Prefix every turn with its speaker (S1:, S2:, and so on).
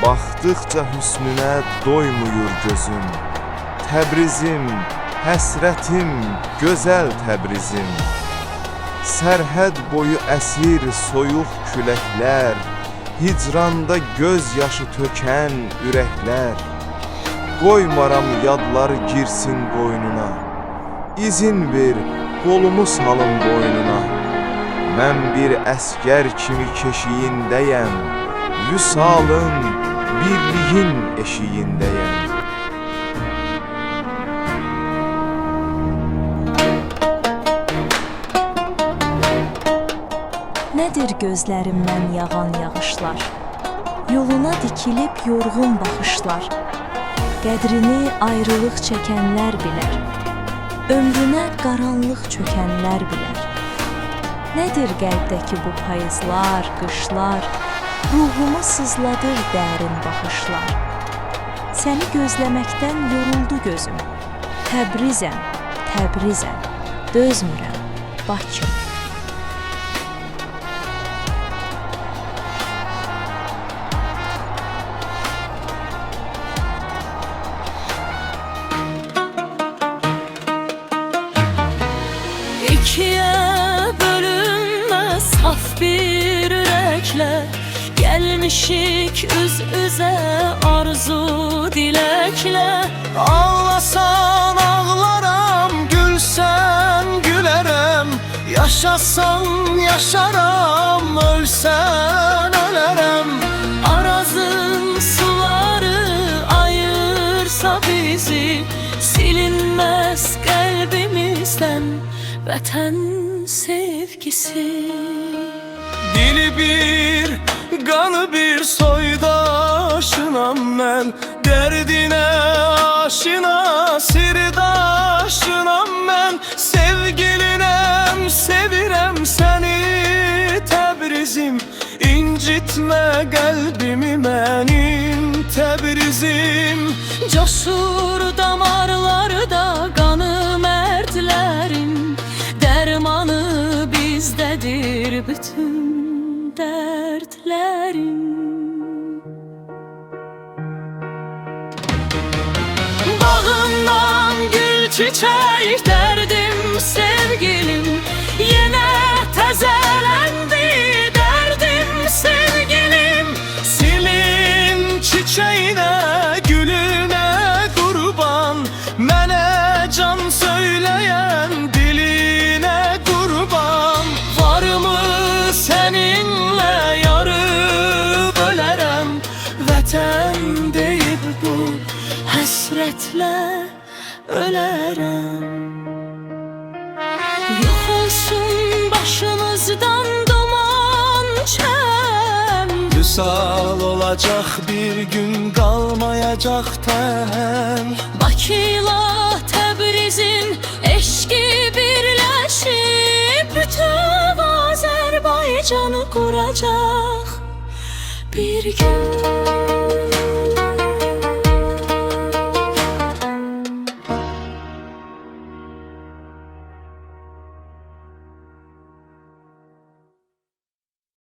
S1: Baxdıqca hüsnünə doymuyur gözüm. Təbrizim, həsrətim, gözəl Təbrizim. Sərhəd boyu əsir soyuq küləklər, hicranda göz yaşı tökən ürəklər. Qoymaram yadları girsin qoynuna, İzin ver, qolumu salım boynuna. Mən bir əskər kimi keşiyindəyəm, Vüsalın, birliyin eşiyindəyəm.
S2: Nədir gözlərimdən yağan yağışlar? Yoluna dikilib yorğun baxışlar. Qədrini ayrılıq çəkənlər bilər. Ömrünə qaranlıq çökənlər bilər. Nədir qəlbdəki bu payızlar, qışlar? Ruhumu sızladır dərin baxışlar. Səni gözləməkdən yoruldu gözüm. Təbrizəm, Təbrizəm, dözmürəm, Bakım.
S3: İkiye bölünmez saf bir ürəklə Gəlmişik üz-üzə arzu diləklə
S4: Ağlasan ağlaram, gülsən gülərəm. Yaşasan yaşaram, ölsən ölərəm.
S3: Arazın suları ayırsa bizi Silinmez qəlbimizdən vətən sevgisi.
S4: Dili bir, qanı bir soydaşınam mən. Dərdinə aşina, sirdaşınam mən. Sevgilinəm, sevirəm səni Təbrizim. İncitmə qəlbimi mənim Təbrizim.
S3: Cəsur damarlarda qanı mərdlərin Dərmanı bizdədir bütün dərdlərin. Bağımdan gül çiçək dərdim sevgilim Yenə təzələndi dərdim sevgilim.
S4: Silin çiçeğine, gülüne kurban. Mənə can söyleyen diline kurban.
S3: Var mı seninle yarı bölərəm
S4: Vətən deyib bu,
S3: Həsrətlə ölərəm. Yox olsun başınızdan duman çəm
S4: Vüsal olacaq bir gün, qalmayacaq təm.
S3: Bakıyla Təbrizin eşki birləşib Bütöv Azərbaycanı quracaq bir gün.